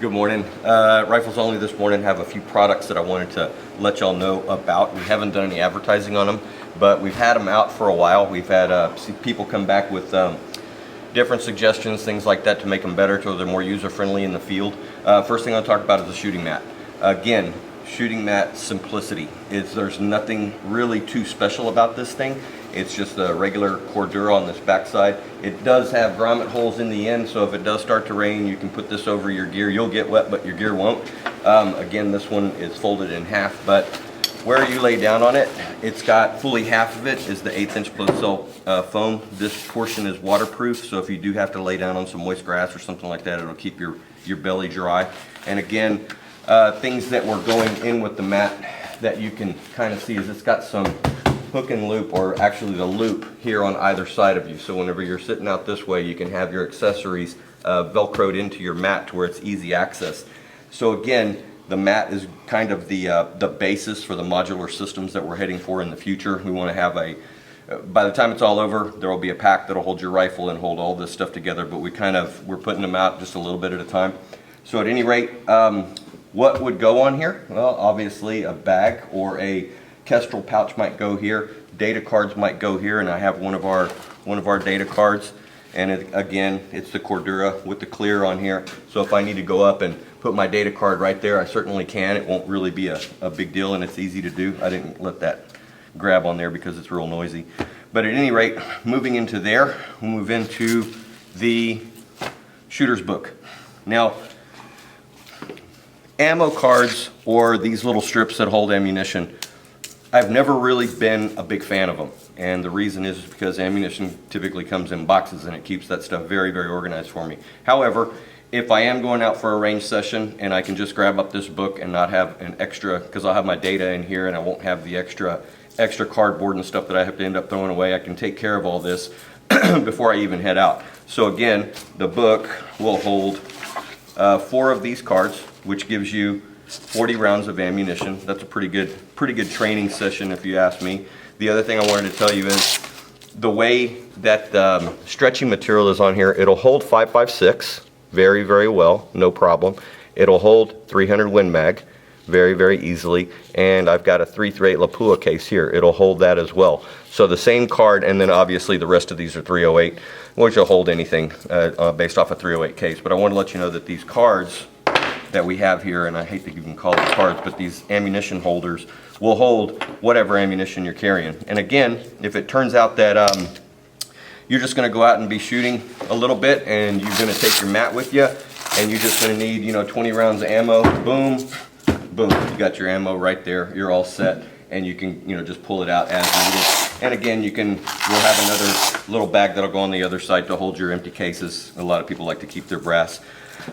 Good morning. Rifles Only this morning have a few products that I wanted to let y'all know about. We haven't done any advertising on them, but we've had them out for a while. We've had people come back with different suggestions, things like that to make them better so they're more user-friendly in the field. First thing I'll talk about is the shooting mat. Again, shooting mat simplicity. There's nothing really too special about this thing. It's just a regular Cordura on this backside. It does have grommet holes in the end, so if it does start to rain, you can put this over your gear. You'll get wet, but your gear won't. Again, this one is folded in half, but where you lay down on it, it's got fully half of it is the 1/8 inch Plo-Cel foam. This portion is waterproof, so if you do have to lay down on some moist grass or something like that, it'll keep your belly dry. And again, things that were going in with the mat that you can kind of see is it's got some hook and loop, or actually the loop here on either side of you, so whenever you're sitting out this way you can have your accessories velcroed into your mat to where it's easy access. So again, the mat is kind of the basis for the modular systems that we're heading for in the future. We want to have by the time it's all over, there will be a pack that'll hold your rifle and hold all this stuff together, but we're putting them out just a little bit at a time. So at any rate, what would go on here? Well, obviously a bag or a Kestrel pouch might go here. Data cards might go here, and I have one of our data cards. And again, it's the Cordura with the clear on here. So if I need to go up and put my data card right there, I certainly can. It won't really be a big deal, and it's easy to do. I didn't let that grab on there because it's real noisy. But at any rate, moving into there, we'll move into the shooter's book. Now, ammo cards, or these little strips that hold ammunition, I've never really been a big fan of them, and the reason is because ammunition typically comes in boxes and it keeps that stuff very, very organized for me. However, if I am going out for a range session and I can just grab up this book and not have an extra, because I'll have my data in here and I won't have the extra cardboard and stuff that I have to end up throwing away, I can take care of all this before I even head out. So again, the book will hold 4 of these cards, which gives you 40 rounds of ammunition. That's a pretty good training session if you ask me. The other thing I wanted to tell you is the way that the stretching material is on here, it'll hold 5.56 very, very well, no problem. It'll hold 300 Win Mag very, very easily, and I've got a 338 Lapua case here. It'll hold that as well. So the same card, and then obviously the rest of these are 308, which will hold anything based off a 308 case. But I want to let you know that these cards that we have here, and I hate to even call it cards, but these ammunition holders will hold whatever ammunition you're carrying. And again, if it turns out that you're just going to go out and be shooting a little bit and you're going to take your mat with you and you're just going to need 20 rounds of ammo, boom, boom, you got your ammo right there, you're all set, and you can just pull it out as needed. And again, we'll have another little bag that'll go on the other side to hold your empty cases. A lot of people like to keep their brass.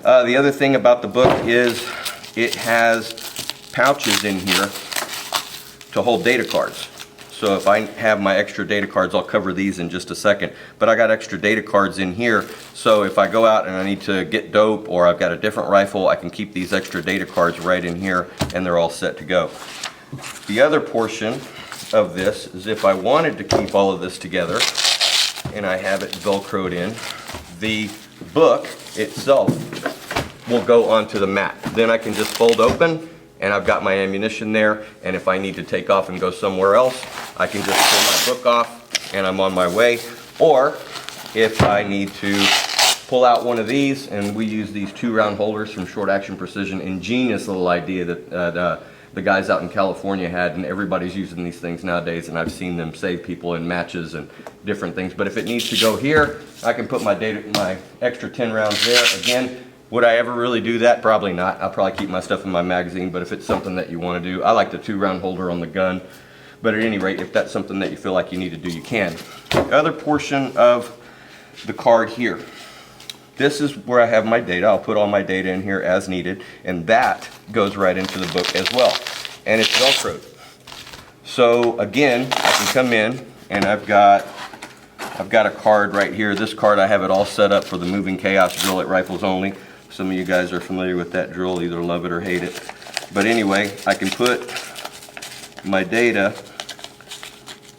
The other thing about the book is it has pouches in here to hold data cards. So if I have my extra data cards, I'll cover these in just a second, but I got extra data cards in here, so if I go out and I need to get dope or I've got a different rifle, I can keep these extra data cards right in here and they're all set to go. The other portion of this is if I wanted to keep all of this together and I have it velcroed in, the book itself will go onto the mat. Then I can just fold open and I've got my ammunition there, and if I need to take off and go somewhere else, I can just pull my book off and I'm on my way. Or if I need to pull out one of these, and we use these 2-round holders from Short Action Precision, ingenious little idea that the guys out in California had, and everybody's using these things nowadays, and I've seen them save people in matches and different things. But if it needs to go here, I can put my extra 10 rounds there. Again, would I ever really do that? Probably not. I'll probably keep my stuff in my magazine, but if it's something that you want to do, I like the 2-round holder on the gun. But at any rate, if that's something that you feel like you need to do, you can. The other portion of the card here, this is where I have my data. I'll put all my data in here as needed, and that goes right into the book as well. And it's Velcroed. So again, I can come in and I've got a card right here. This card, I have it all set up for the Moving Chaos drill at Rifles Only. Some of you guys are familiar with that drill, either love it or hate it. But anyway, I can put my data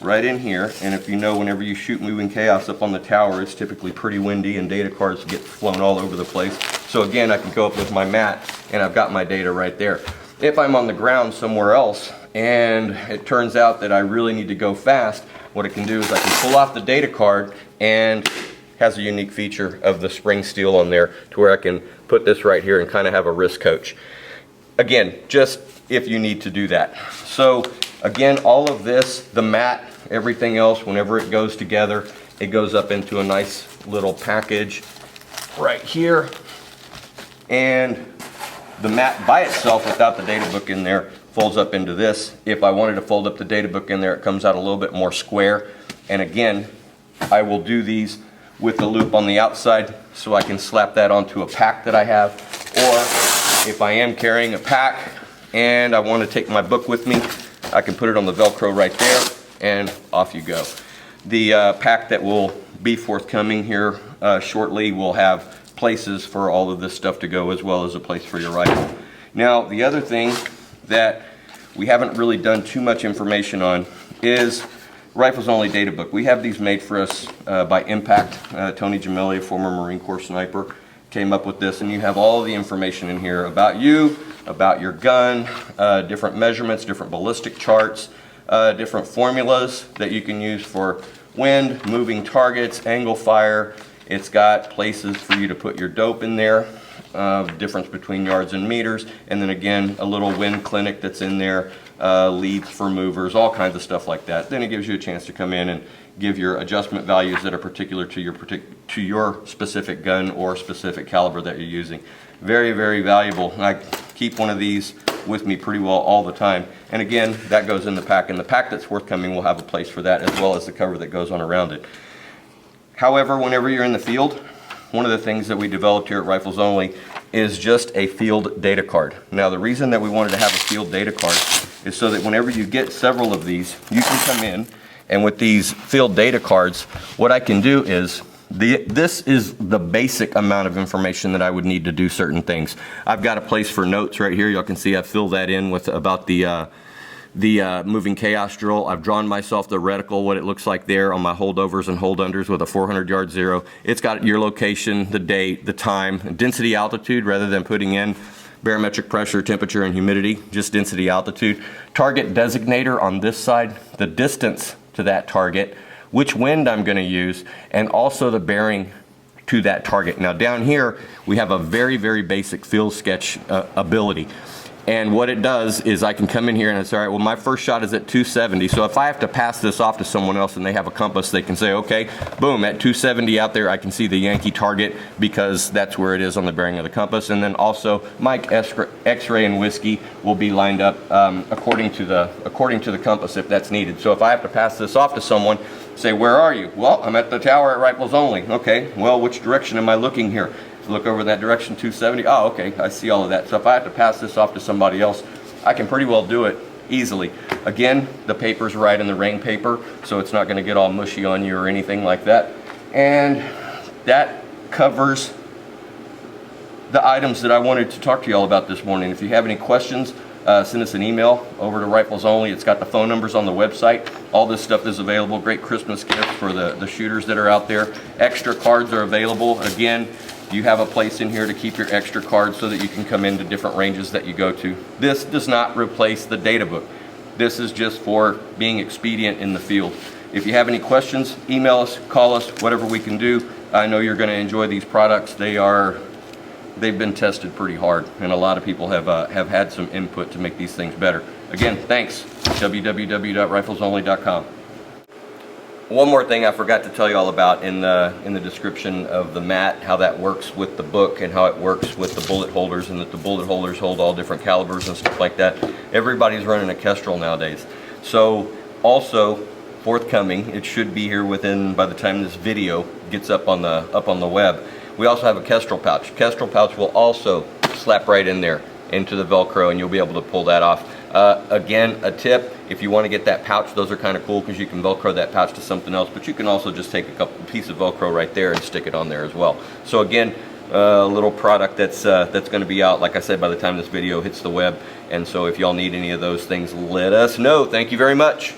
right in here, and if you know, whenever you shoot Moving Chaos up on the tower, it's typically pretty windy and data cards get flown all over the place. So again, I can go up with my mat and I've got my data right there. If I'm on the ground somewhere else and it turns out that I really need to go fast, what I can do is I can pull off the data card, and has a unique feature of the spring steel on there to where I can put this right here and kind of have a wrist coach. Again, just if you need to do that. So again, all of this, the mat, everything else, whenever it goes together, it goes up into a nice little package right here. And the mat by itself, without the data book in there, folds up into this. If I wanted to fold up the data book in there, it comes out a little bit more square. And again, I will do these with the loop on the outside so I can slap that onto a pack that I have. Or if I am carrying a pack and I want to take my book with me, I can put it on the Velcro right there and off you go. The pack that will be forthcoming here shortly will have places for all of this stuff to go, as well as a place for your rifle. Now, the other thing that we haven't really done too much information on is Rifles Only data book. We have these made for us by Impact. Tony Gemelli, a former Marine Corps sniper, came up with this, and you have all the information in here about you, about your gun, different measurements, different ballistic charts, different formulas that you can use for wind, moving targets, angle fire. It's got places for you to put your dope in there, difference between yards and meters, and then again, a little wind clinic that's in there, leads for movers, all kinds of stuff like that. Then it gives you a chance to come in and give your adjustment values that are particular to your specific gun or specific caliber that you're using. Very, very valuable. I keep one of these with me pretty well all the time. And again, that goes in the pack, and the pack that's forthcoming will have a place for that, as well as the cover that goes on around it. However, whenever you're in the field, one of the things that we developed here at Rifles Only is just a field data card. Now, the reason that we wanted to have a field data card is so that whenever you get several of these, you can come in, and with these field data cards, what I can do is, this is the basic amount of information that I would need to do certain things. I've got a place for notes right here. Y'all can see I filled that in with about the moving chaos drill. I've drawn myself the reticle, what it looks like there on my holdovers and hold unders with a 400-yard zero. It's got your location, the date, the time, density altitude, rather than putting in barometric pressure, temperature, and humidity, just density altitude. Target designator on this side, the distance to that target, which wind I'm going to use, and also the bearing to that target. Now down here, we have a very, very basic field sketch ability. And what it does is I can come in here and it's all right, well, my first shot is at 270. So if I have to pass this off to someone else and they have a compass, they can say, okay, boom, at 270 out there, I can see the Yankee target because that's where it is on the bearing of the compass. And then also Mike X-ray and whiskey will be lined up according to the compass if that's needed. So if I have to pass this off to someone, say, where are you? Well, I'm at the tower at Rifles Only. Okay, well, which direction am I looking here? Look over in that direction, 270. Oh, okay, I see all of that. So if I have to pass this off to somebody else, I can pretty well do it easily. Again, the paper's right in the rain paper, so it's not going to get all mushy on you or anything like that. And that covers the items that I wanted to talk to you all about this morning. If you have any questions, send us an email over to Rifles Only. It's got the phone numbers on the website. All this stuff is available. Great Christmas gifts for the shooters that are out there. Extra cards are available. Again, you have a place in here to keep your extra cards so that you can come into different ranges that you go to. This does not replace the data book. This is just for being expedient in the field. If you have any questions, email us, call us, whatever we can do. I know you're going to enjoy these products. They've been tested pretty hard, and a lot of people have had some input to make these things better. Again, thanks. www.riflesonly.com. One more thing I forgot to tell you all about in the description of the mat, how that works with the book and how it works with the bullet holders, and that the bullet holders hold all different calibers and stuff like that. Everybody's running a Kestrel nowadays. So also forthcoming, it should be here within, by the time this video gets up on the web, we also have a Kestrel pouch. Kestrel pouch will also slap right in there into the Velcro, and you'll be able to pull that off. Again, a tip, if you want to get that pouch, those are kind of cool because you can Velcro that pouch to something else, but you can also just take a piece of Velcro right there and stick it on there as well. So again, a little product that's going to be out, like I said, by the time this video hits the web. And so if y'all need any of those things, let us know. Thank you very much.